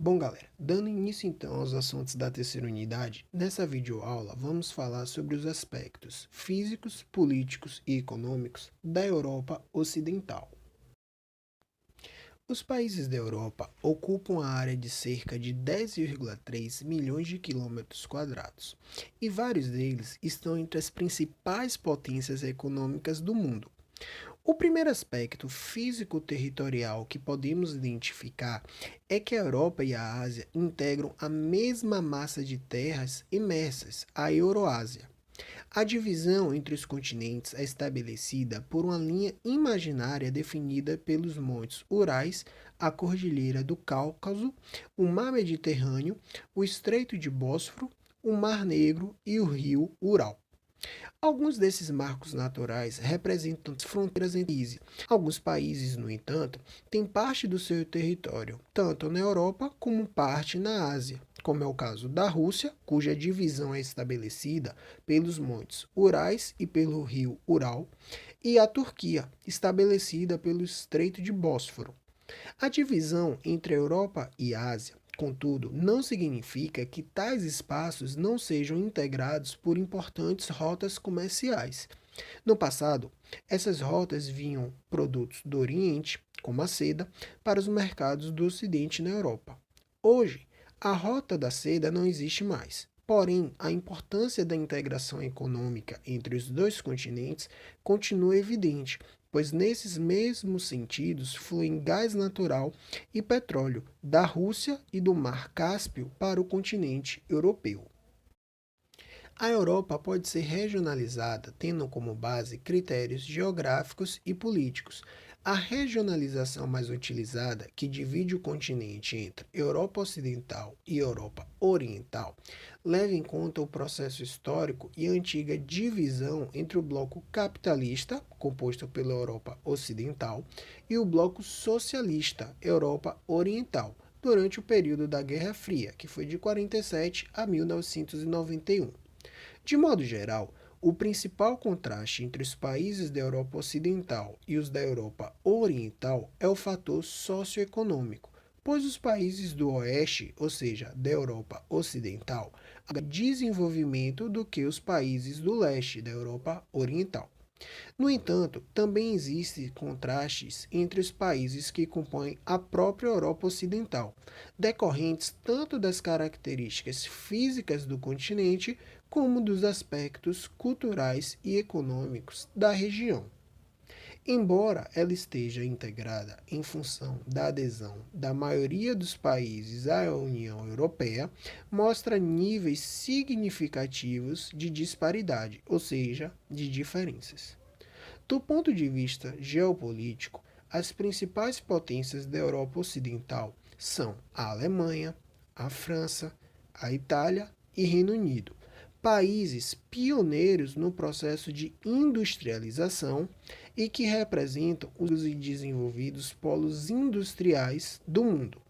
Bom, galera, dando início então aos assuntos da terceira unidade, nessa videoaula vamos falar sobre os aspectos físicos, políticos e econômicos da Europa Ocidental. Os países da Europa ocupam a área de cerca de 10,3 milhões de quilômetros quadrados, e vários deles estão entre as principais potências econômicas do mundo. O primeiro aspecto físico-territorial que podemos identificar é que a Europa e a Ásia integram a mesma massa de terras imersas, a Euroásia. A divisão entre os continentes é estabelecida por uma linha imaginária definida pelos montes Urais, a Cordilheira do Cáucaso, o Mar Mediterrâneo, o Estreito de Bósforo, o Mar Negro e o rio Ural. Alguns desses marcos naturais representam fronteiras entre países. Alguns países, no entanto, têm parte do seu território, tanto na Europa como parte na Ásia, como é o caso da Rússia, cuja divisão é estabelecida pelos montes Urais e pelo rio Ural, e a Turquia, estabelecida pelo Estreito de Bósforo. A divisão entre a Europa e a Ásia, contudo, não significa que tais espaços não sejam integrados por importantes rotas comerciais. No passado, essas rotas vinham produtos do Oriente, como a seda, para os mercados do Ocidente na Europa. Hoje, a rota da seda não existe mais. Porém, a importância da integração econômica entre os dois continentes continua evidente, pois nesses mesmos sentidos fluem gás natural e petróleo da Rússia e do Mar Cáspio para o continente europeu. A Europa pode ser regionalizada tendo como base critérios geográficos e políticos. A regionalização mais utilizada, que divide o continente entre Europa Ocidental e Europa Oriental, leva em conta o processo histórico e a antiga divisão entre o bloco capitalista, composto pela Europa Ocidental, e o bloco socialista, Europa Oriental, durante o período da Guerra Fria, que foi de 47 a 1991. De modo geral, o principal contraste entre os países da Europa Ocidental e os da Europa Oriental é o fator socioeconômico, pois os países do Oeste, ou seja, da Europa Ocidental, têm desenvolvimento do que os países do Leste, da Europa Oriental. No entanto, também existem contrastes entre os países que compõem a própria Europa Ocidental, decorrentes tanto das características físicas do continente como dos aspectos culturais e econômicos da região. Embora ela esteja integrada em função da adesão da maioria dos países à União Europeia, mostra níveis significativos de disparidade, ou seja, de diferenças. Do ponto de vista geopolítico, as principais potências da Europa Ocidental são a Alemanha, a França, a Itália e Reino Unido, países pioneiros no processo de industrialização e que representam os desenvolvidos polos industriais do mundo.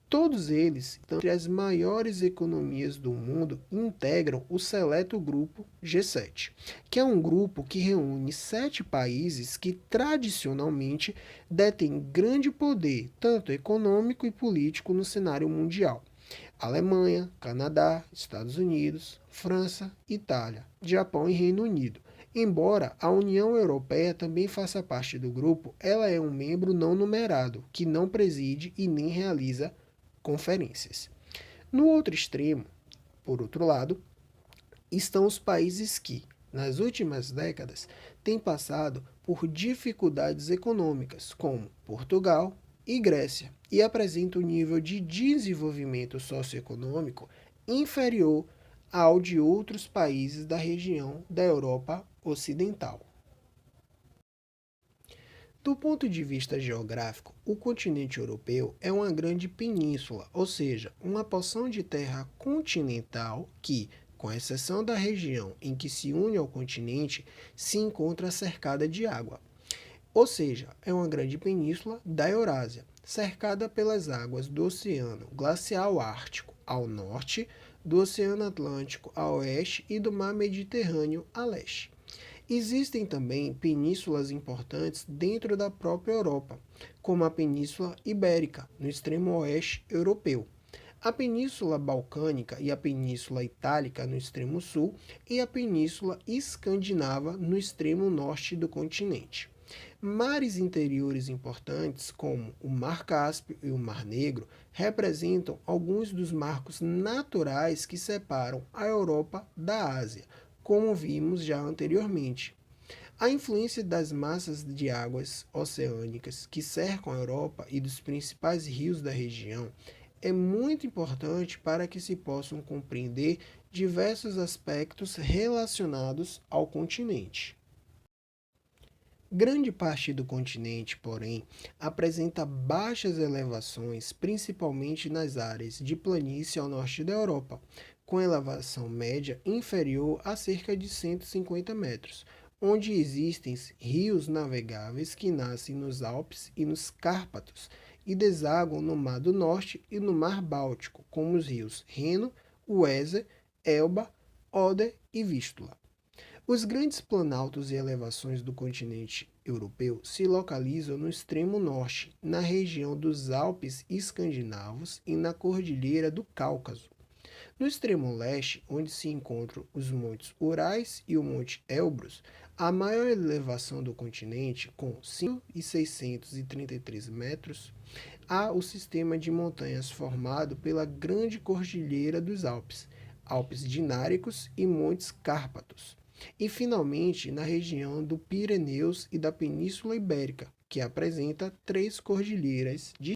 Todos eles, entre as maiores economias do mundo, integram o seleto grupo G7, que é um grupo que reúne 7 países que tradicionalmente detêm grande poder, tanto econômico e político, no cenário mundial. Alemanha, Canadá, Estados Unidos, França, Itália, Japão e Reino Unido. Embora a União Europeia também faça parte do grupo, ela é um membro não numerado, que não preside e nem realiza conferências. No outro extremo, por outro lado, estão os países que, nas últimas décadas, têm passado por dificuldades econômicas, como Portugal e Grécia, e apresentam um nível de desenvolvimento socioeconômico inferior ao de outros países da região da Europa Ocidental. Do ponto de vista geográfico, o continente europeu é uma grande península, ou seja, uma porção de terra continental que, com exceção da região em que se une ao continente, se encontra cercada de água. Ou seja, é uma grande península da Eurásia, cercada pelas águas do Oceano Glacial Ártico ao norte, do Oceano Atlântico a oeste e do Mar Mediterrâneo a leste. Existem também penínsulas importantes dentro da própria Europa, como a Península Ibérica, no extremo oeste europeu. A Península Balcânica e a Península Itálica no extremo sul e a Península Escandinava no extremo norte do continente. Mares interiores importantes, como o Mar Cáspio e o Mar Negro, representam alguns dos marcos naturais que separam a Europa da Ásia, como vimos já anteriormente. A influência das massas de águas oceânicas que cercam a Europa e dos principais rios da região é muito importante para que se possam compreender diversos aspectos relacionados ao continente. Grande parte do continente, porém, apresenta baixas elevações, principalmente nas áreas de planície ao norte da Europa, com elevação média inferior a cerca de 150 metros, onde existem rios navegáveis que nascem nos Alpes e nos Cárpatos e desaguam no Mar do Norte e no Mar Báltico, como os rios Reno, Weser, Elba, Oder e Vístula. Os grandes planaltos e elevações do continente europeu se localizam no extremo norte, na região dos Alpes escandinavos e na Cordilheira do Cáucaso. No extremo leste, onde se encontram os montes Urais e o Monte Elbrus, a maior elevação do continente, com 5.633 metros, há o sistema de montanhas formado pela Grande Cordilheira dos Alpes, Alpes Dináricos e Montes Cárpatos. E, finalmente, na região do Pirineus e da Península Ibérica, que apresenta três cordilheiras de